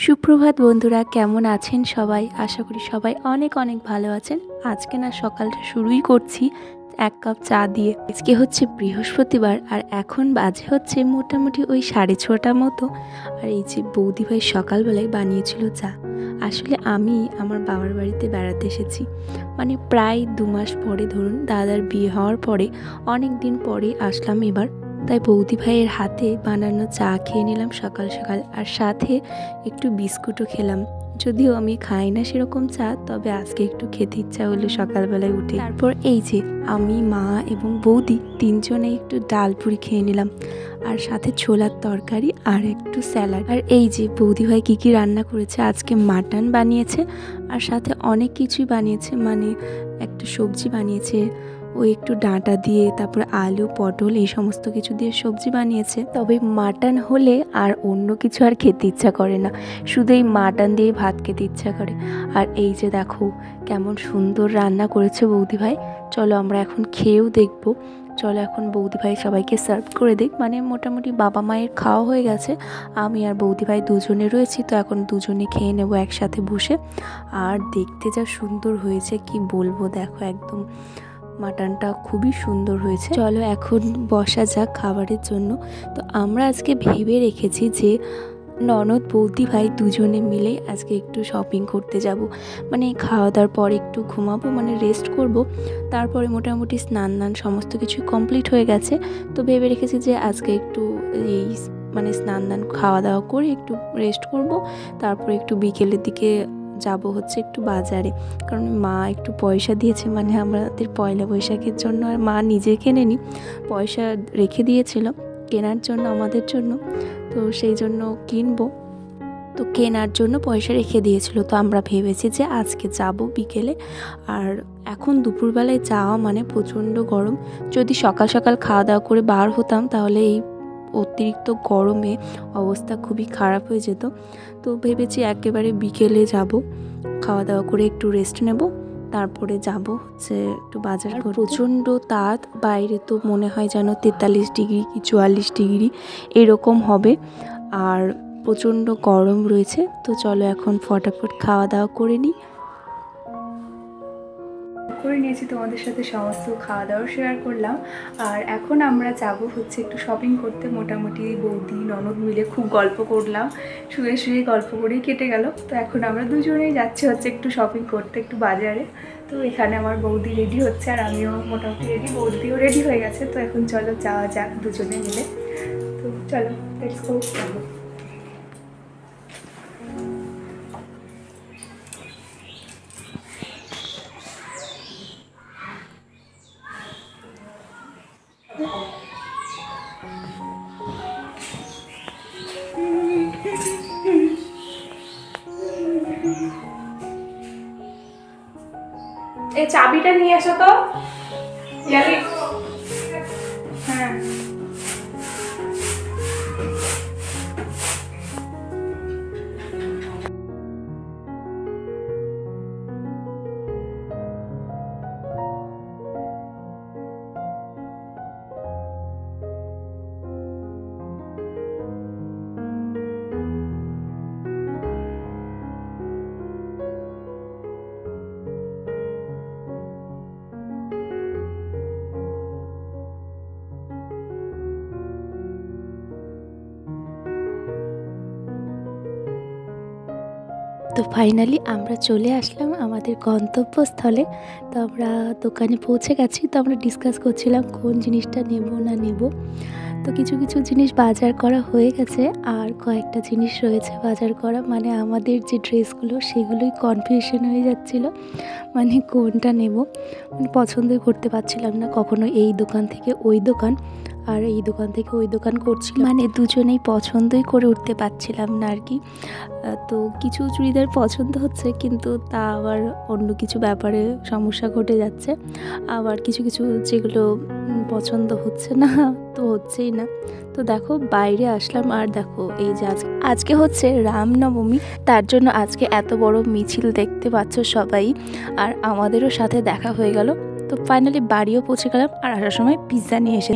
সুপ্রভাত বন্ধুরা, কেমন আছেন সবাই? আশা করি সবাই অনেক অনেক ভালো আছেন। আজকে না সকালটা শুরুই করছি এক কাপ চা দিয়ে। আজকে হচ্ছে বৃহস্পতিবার আর এখন বাজে হচ্ছে মোটামুটি ওই 6:30 মতো। আর এই যে বৌদিভাই সকালবেলায় বানিয়েছিল চা। আসলে আমি আমার বাবার বাড়িতে বেড়াতে এসেছি, মানে প্রায় 2 মাস পরে, ধরুন দাদার বিয়ে হওয়ার পরে অনেক দিন পরে আসলাম এবার। তাই বৌদি ভাইয়ের হাতে বানানো চা খেয়ে নিলাম সকাল সকাল, আর সাথে একটু বিস্কুটও খেলাম। যদিও আমি খাই না সেরকম চা, তবে আজকে একটু খেতে ইচ্ছা হলো সকালবেলায় উঠে। তারপর এই যে আমি, মা এবং বৌদি তিনজনে একটু ডাল পুরি খেয়ে নিলাম, আর সাথে ছোলার তরকারি আর একটু স্যালাড। আর এই যে বৌদি ভাই কী কী রান্না করেছে, আজকে মাটন বানিয়েছে আর সাথে অনেক কিছুই বানিয়েছে, মানে একটা সবজি বানিয়েছে ওই একটু ডাঁটা দিয়ে, তারপর আলু পটল এই সমস্ত কিছু দিয়ে সবজি বানিয়েছে। তবে মাটন হলে আর অন্য কিছু আর খেতে ইচ্ছা করে না, শুধু এই মাটন দিয়ে ভাত খেতে ইচ্ছা করে। আর এই যে দেখো কেমন সুন্দর রান্না করেছে বৌদি ভাই। চলো আমরা এখন খেয়েও দেখবো। চলো এখন বৌদি ভাই সবাইকে সার্ভ করে দিক। মানে মোটামুটি বাবা মায়ের খাওয়া হয়ে গেছে, আমি আর বৌদি ভাই দুজনে রয়েছি, তো এখন দুজনে খেয়ে নেবো একসাথে বসে। আর দেখতে যা সুন্দর হয়েছে কি বলবো, দেখো একদম মাটনটা খুবই সুন্দর হয়েছে। চলো এখন বসা যাক খাবারের জন্য। তো আমরা আজকে ভেবে রেখেছি যে ননদ বৌদি ভাই দুজনে মিলে আজকে একটু শপিং করতে যাব। মানে খাওয়া দাওয়ার পর একটু ঘুমাবো, মানে রেস্ট করব। তারপরে মোটামুটি স্নান সমস্ত কিছু কমপ্লিট হয়ে গেছে। তো ভেবে রেখেছি যে আজকে একটু এই মানে স্নান খাওয়া দাওয়া করে একটু রেস্ট করব। তারপরে একটু বিকেলের দিকে যাব হচ্ছে একটু বাজারে, কারণ মা একটু পয়সা দিয়েছে, মানে আমাদের পয়লা বৈশাখের জন্য। আর মা নিজে কেনেনি, পয়সা রেখে দিয়েছিল কেনার জন্য আমাদের জন্য, তো সেই জন্য কিনবো, তো কেনার জন্য পয়সা রেখে দিয়েছিল। তো আমরা ভেবেছি যে আজকে যাব বিকেলে। আর এখন দুপুরবেলায় যাওয়া মানে প্রচণ্ড গরম। যদি সকাল সকাল খাওয়া দাওয়া করে বার হতাম তাহলে এই অতিরিক্ত গরমে অবস্থা খুবই খারাপ হয়ে যেত। তো ভেবেছি একেবারে বিকেলে যাব, খাওয়া দাওয়া করে একটু রেস্ট নেব, তারপরে যাব হচ্ছে একটু বাজার করতে। প্রচণ্ড তাপ বাইরে, তো মনে হয় যেন 43 ডিগ্রি কি 44 ডিগ্রি এরকম হবে, আর প্রচণ্ড গরম রয়েছে। তো চলো এখন ফটাফট খাওয়া দাওয়া করে নিয়েছি, তোমাদের সাথে সমস্ত খাওয়া দাওয়া শেয়ার করলাম। আর এখন আমরা যাব হচ্ছে একটু শপিং করতে। মোটামুটি বৌদি ননদ মিলে খুব গল্প করলাম, শুয়ে শুয়ে গল্প করেই কেটে গেল। তো এখন আমরা দুজনেই যাচ্ছি হচ্ছে একটু শপিং করতে, একটু বাজারে। তো এখানে আমার বৌদি রেডি হচ্ছে আর আমিও মোটামুটি রেডি, বৌদিও রেডি হয়ে গেছে। তো এখন চলো যাওয়া যাক দুজনে মিলে। তো চলো লেটস গো। এই চাবিটা নিয়ে এসো তো। হ্যাঁ তো ফাইনালি আমরা চলে আসলাম আমাদের গন্তব্যস্থলে। তো আমরা দোকানে পৌঁছে গেছি। তো আমরা ডিসকাস করছিলাম কোন জিনিসটা নেব না নেব। তো কিছু কিছু জিনিস বাজার করা হয়ে গেছে, আর কয়েকটা জিনিস রয়েছে বাজার করা। মানে আমাদের যে ড্রেসগুলো সেগুলোই কনফিউশন হয়ে যাচ্ছিল, মানে কোনটা নেব, মানে পছন্দই করতে পারছিলাম না। কখনো এই দোকান থেকে ওই দোকান, আর এই দোকান থেকে ওই দোকান করছিলাম, মানে দুজনেই পছন্দই করে উঠতে পারছিলাম না আর কি। তো কিছু চুড়িদার পছন্দ হচ্ছে, কিন্তু তা আবার অন্য কিছু ব্যাপারে সমস্যা ঘটে যাচ্ছে। আবার কিছু কিছু যেগুলো পছন্দ হচ্ছে না, তো হচ্ছেই না। তো দেখো বাইরে আসলাম, আর দেখো এই যে আজকে হচ্ছে রামনবমী, তার জন্য আজকে এত বড় মিছিল দেখতে পাচ্ছ সবাই, আর আমাদেরও সাথে দেখা হয়ে গেল। তো ফাইনালি বাড়িও পৌঁছে গেলাম, আর আসার সময় পিৎজা নিয়ে এসে